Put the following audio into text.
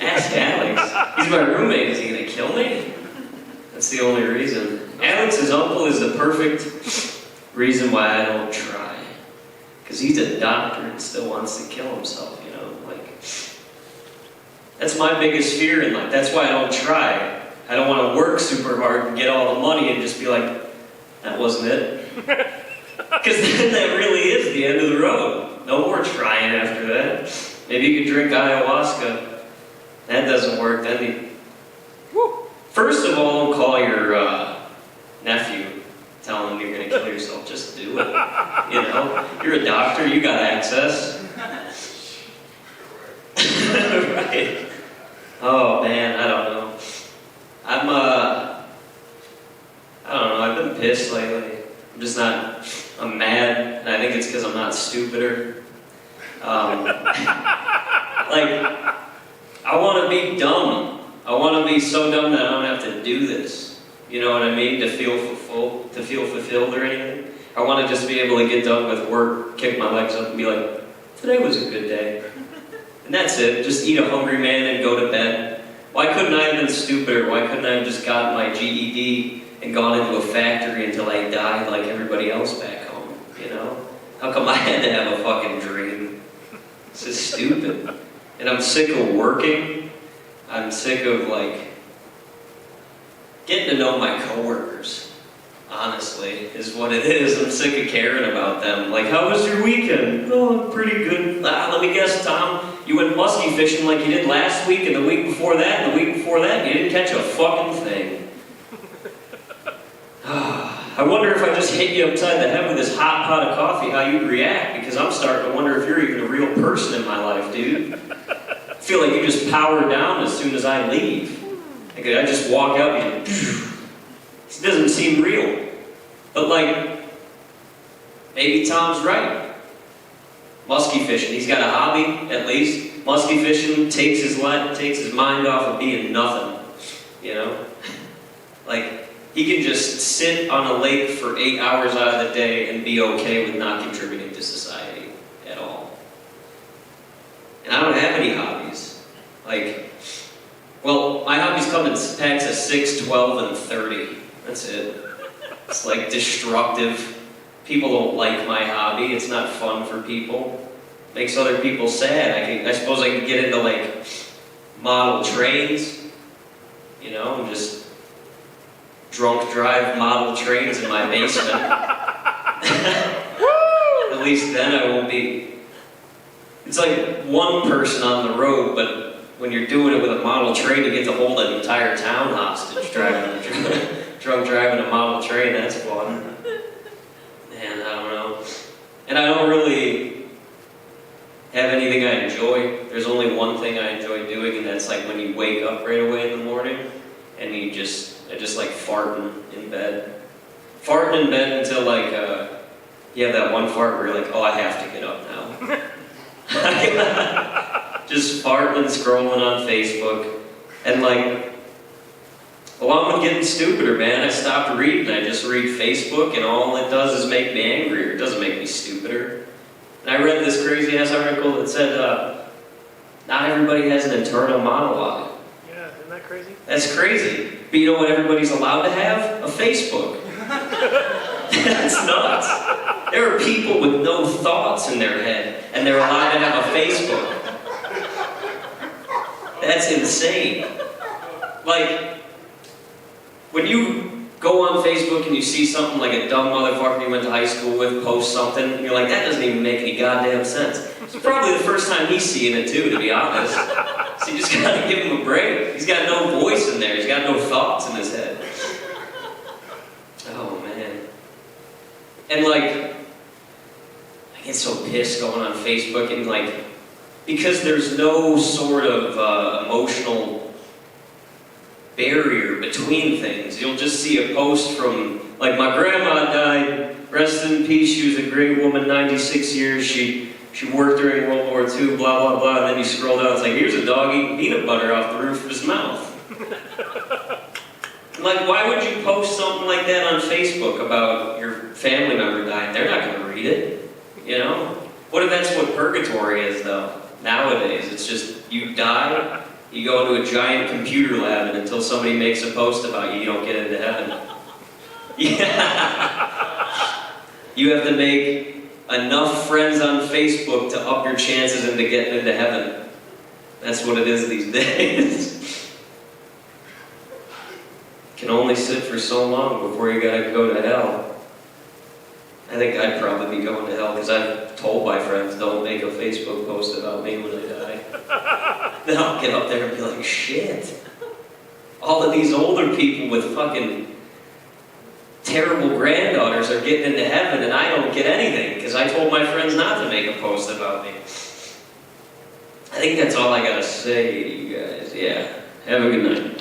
Ask Alex. He's my roommate. Is he gonna kill me? That's the only reason. Alex's uncle is the perfect reason why I don't try. Because he's a doctor and still wants to kill himself, you know? Like, that's my biggest fear in life. That's why I don't try. I don't want to work super hard and get all the money and just be like, that wasn't it. Because then that really is the end of the road. No more trying after that. Maybe you could drink ayahuasca. That doesn't work. Then first of all, don't call your nephew. Tell him you're going to kill yourself. Just do it. You know? You're a doctor. You got access. Right. Oh, man. I don't know. I don't know. I've been pissed lately. I'm just not... I'm mad. And I think it's because I'm not stupider. Like, I want to be dumb. I want to be so dumb that I don't have to do this. You know what I mean? To feel fulfilled or anything. I want to just be able to get done with work, kick my legs up and be like, today was a good day. And that's it. Just eat a hungry man and go to bed. Why couldn't I have been stupider? Why couldn't I have just gotten my GED and gone into a factory until I died like everybody else back home? You know? How come I had to have a fucking dream? This is stupid. And I'm sick of working. I'm sick of, like, getting to know my coworkers, honestly, is what it is. I'm sick of caring about them. Like, how was your weekend? Oh, pretty good. Let me guess, Tom, you went musky fishing like you did last week and the week before that and the week before that, and you didn't catch a fucking thing. I wonder if I just hit you upside the head with this hot pot of coffee, how you'd react, because I'm starting to wonder if you're even a real person in my life, dude. I feel like you just power down as soon as I leave. Like, I just walk out and it doesn't seem real. But, like, maybe Tom's right. Musky fishing, he's got a hobby, at least. Musky fishing takes his mind off of being nothing, you know? Like, he can just sit on a lake for 8 hours out of the day and be okay with not contributing to society at all. And I don't have any hobbies. Like, well, my hobbies come in packs of 6, 12, and 30. That's it. It's like destructive. People don't like my hobby. It's not fun for people. It makes other people sad. I suppose I could get into, like, model trains, you know, and just drunk drive model trains in my basement. At least then I won't be... It's like one person on the road, but when you're doing it with a model train, you get to hold an entire town hostage drunk driving a model train. That's fun. Man, I don't know. And I don't really have anything I enjoy. There's only one thing I enjoy doing, and that's like when you wake up right away in the morning, and I just like farting in bed. Farting in bed until like, you have that one fart where you're like, oh, I have to get up now. Just farting and scrolling on Facebook. And like, along with getting stupider, man, I stopped reading. I just read Facebook, and all it does is make me angrier. It doesn't make me stupider. And I read this crazy-ass article that said, not everybody has an internal monologue. Yeah, isn't that crazy? That's crazy. But you know what everybody's allowed to have? A Facebook. That's nuts. There are people with no thoughts in their head, and they're allowed to have a Facebook. That's insane. Like, when you go on Facebook and you see something like a dumb motherfucker you went to high school with post something, and you're like, that doesn't even make any goddamn sense. It's probably the first time he's seeing it too, to be honest. So you just gotta give him a break. He's got no voice in there. He's got no thoughts in his head. Oh, man. And like, I get so pissed going on Facebook and like, because there's no sort of emotional barrier between things. You'll just see a post from, like, my grandma died, rest in peace, she was a great woman, 96 years, she worked during World War II, blah, blah, blah, and then you scroll down, it's like, here's a dog eating peanut butter off the roof of his mouth. Like, why would you post something like that on Facebook about your family member dying? They're not going to read it, you know? What if that's what purgatory is, though? Nowadays, it's just, you die, You go into a giant computer lab, and until somebody makes a post about you, you don't get into heaven. Yeah. You have to make enough friends on Facebook to up your chances into getting into heaven. That's what it is these days. Can only sit for so long before you gotta go to hell. I think I'd probably be going to hell because I've told my friends, don't make a Facebook post about me when I die. Then I'll get up there and be like, shit. All of these older people with fucking terrible granddaughters are getting into heaven and I don't get anything because I told my friends not to make a post about me. I think that's all I gotta say to you guys. Yeah. Have a good night.